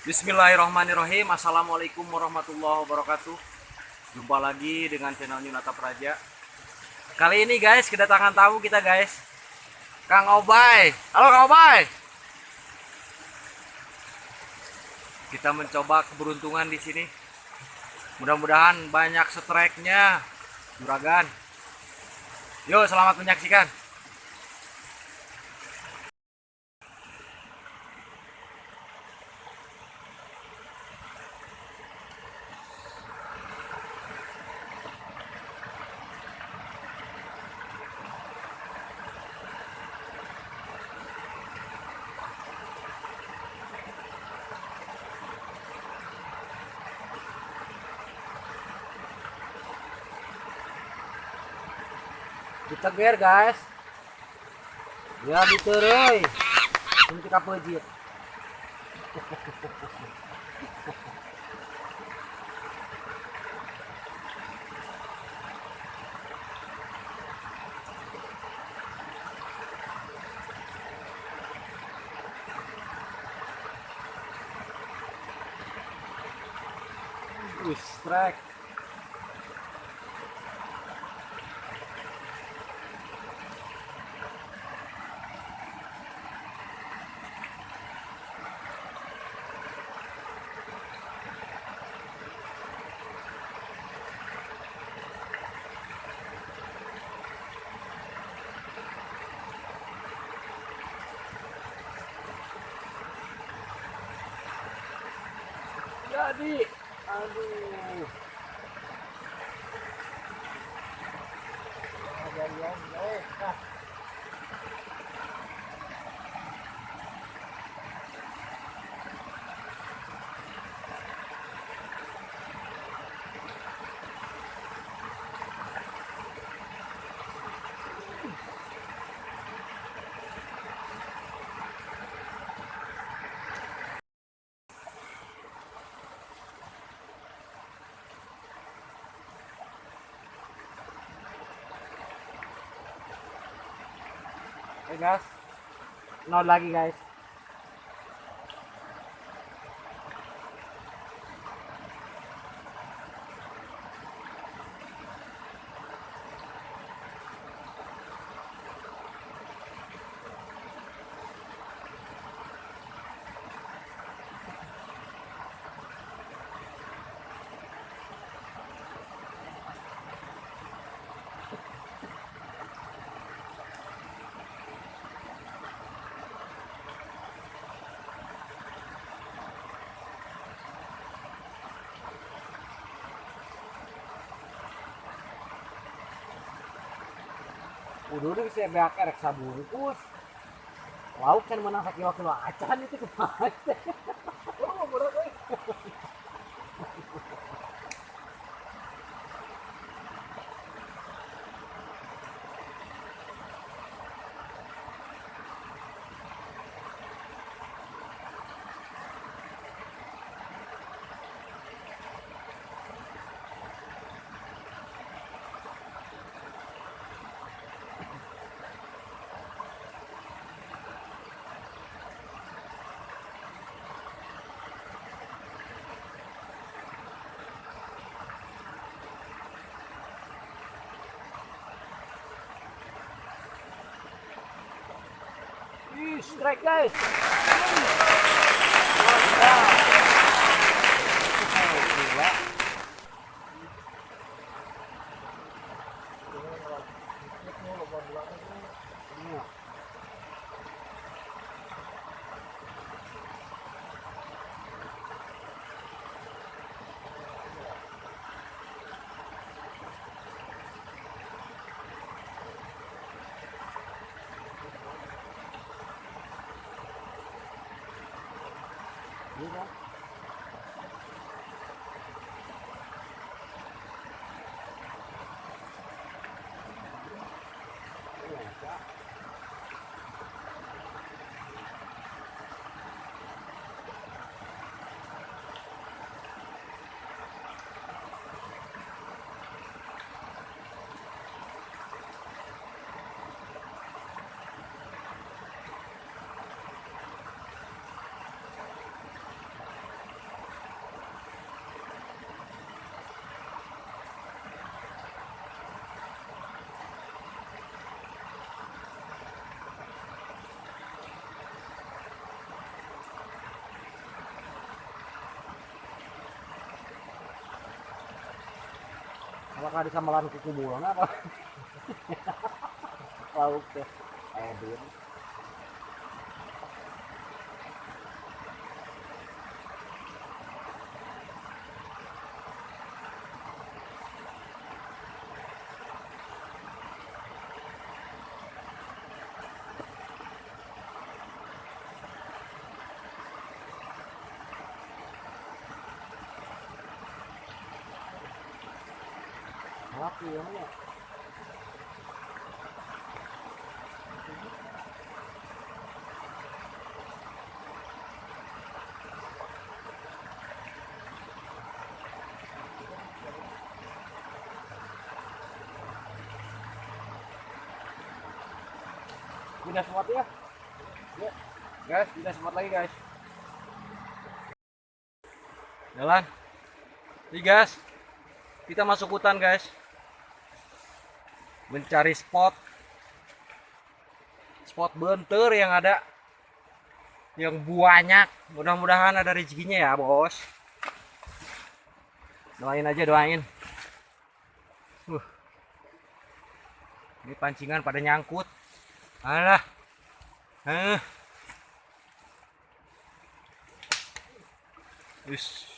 Bismillahirrahmanirrahim. Assalamualaikum warahmatullahi wabarakatuh. Jumpa lagi dengan channel Yunata Praja. Kali ini guys, kedatangan tamu kita guys, Kang Obay. Halo Kang Obay. Kita mencoba keberuntungan di sini. Mudah-mudahan banyak strike-nya, juragan. Yuk, selamat menyaksikan. Diteger guys, ya diteruy ini kita pejit. Strike. Jadi, aduh. Oke guys, nol lagi guys. Udah bisa beak erek sabungkus. Lauk kan menang sakit acan itu kemana? Oh, berat. Strike guys. Apakah di samalan kuku bulan apa? Lauk teh. Aduh. Api ya, ya. Pindah spot ya. Ya. Guys, pindah spot lagi guys. Jalan. Nih guys. Kita masuk hutan guys. Mencari spot bentar yang ada, yang banyak. Mudah-mudahan ada rezekinya ya bos. Doain aja, doain. Ini pancingan pada nyangkut. Alah. Wis.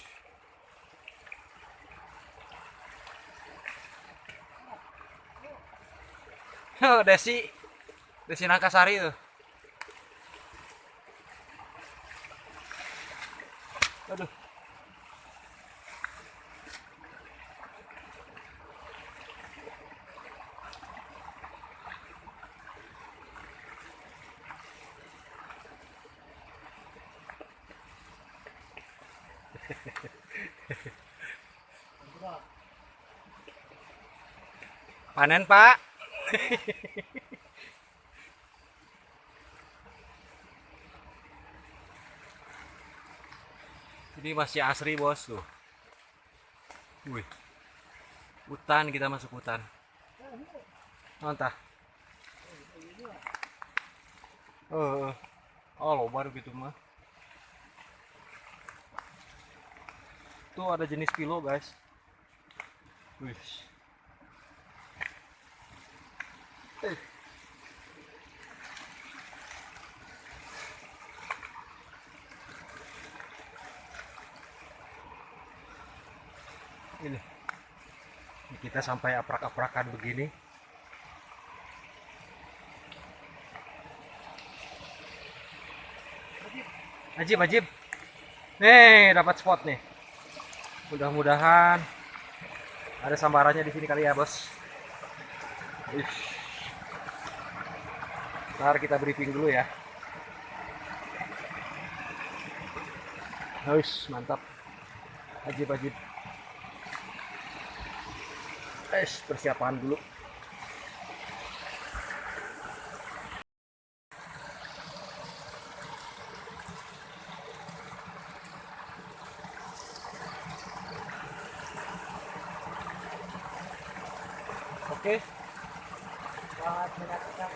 Desi Nangkasari tuh. Aduh. Panen Pak. Ini masih asri bos tuh. Wih, hutan, kita masuk hutan. Mantap. Oh baru gitu mah. Tuh ada jenis pilo guys. Wih. Ini kita sampai aprak-aprakan begini. Ajib. Nih, dapat spot nih. Mudah-mudahan ada sambarannya di sini kali ya, bos. Ntar kita briefing dulu ya. Mantap. Ajib. Persiapan dulu. Oke. Selamat menyaksikan.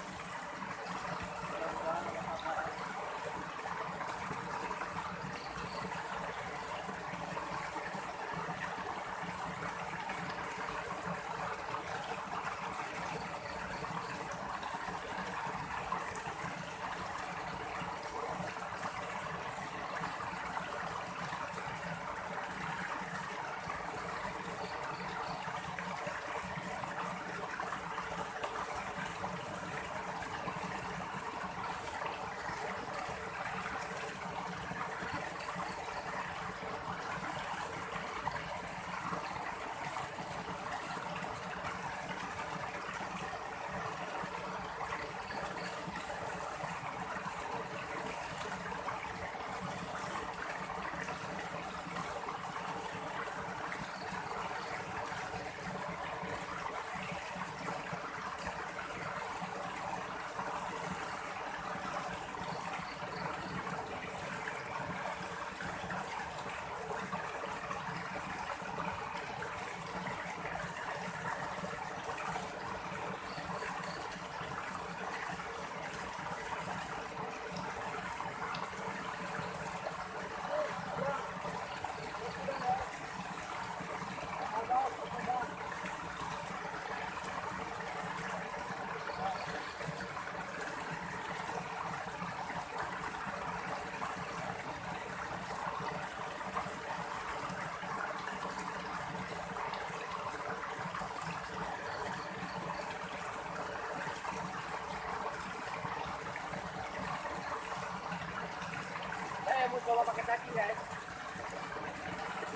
bawa pakai kaki guys.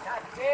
Kaki.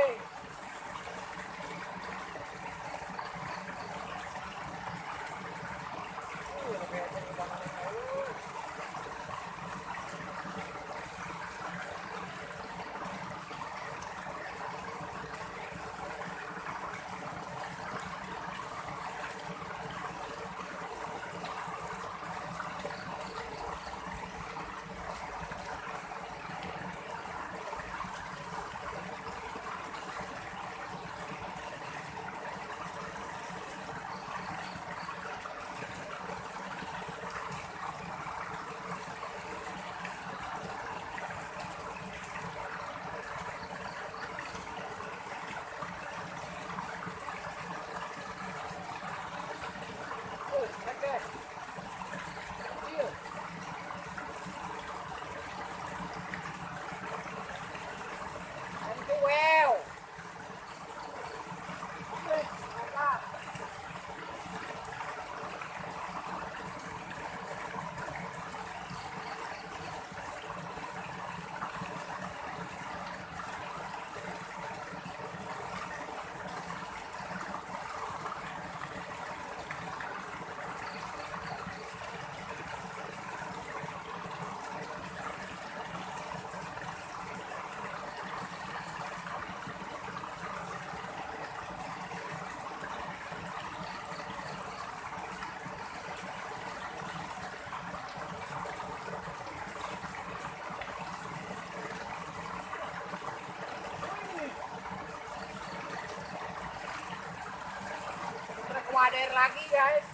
Wader lagi guys,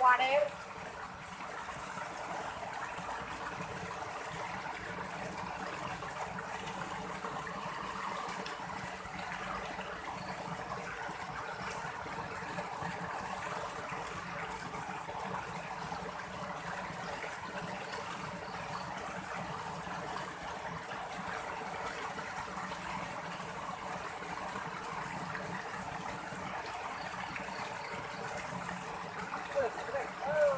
wader. Oh.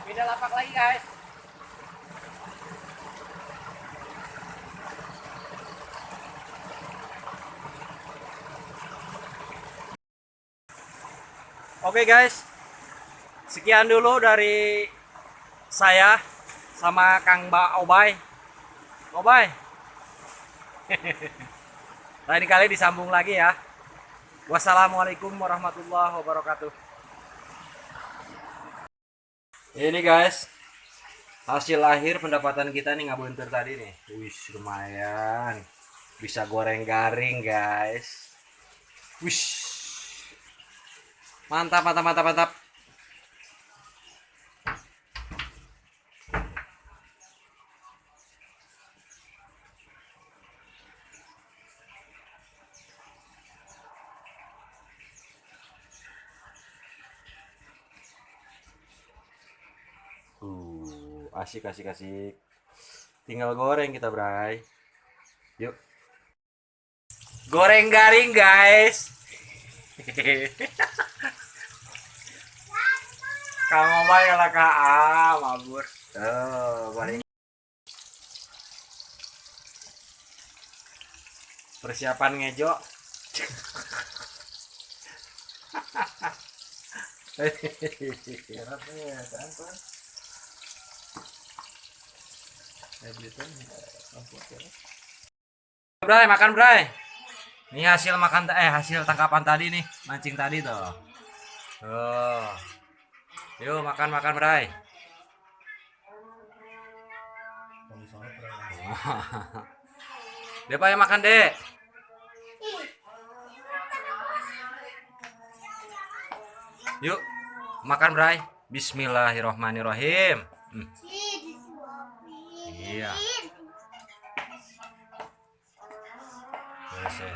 Pindah lapak lagi guys. Oke guys, sekian dulu dari saya sama Kang Obay. Obay. Lain kali disambung lagi ya. Wassalamualaikum warahmatullahi wabarakatuh. Ini guys, hasil akhir pendapatan kita nih ngabunter tadi nih. Wih, lumayan. Bisa goreng garing guys. Wih. Mantap, mantap, mantap, mantap. Asik, asik, asik. Tinggal goreng kita, Bray. Yuk. Goreng garing, guys. Kang Omay kalah Kak mabur. Balik. Persiapan ngejo. Bray, makan Bray. Ini hasil makan hasil tangkapan tadi nih, mancing tadi tuh. Yuk makan Bray. Dek, Pak, makan, Dek. Yuk, makan, Bray. Bismillahirrohmanirrohim. Iya. Boleh,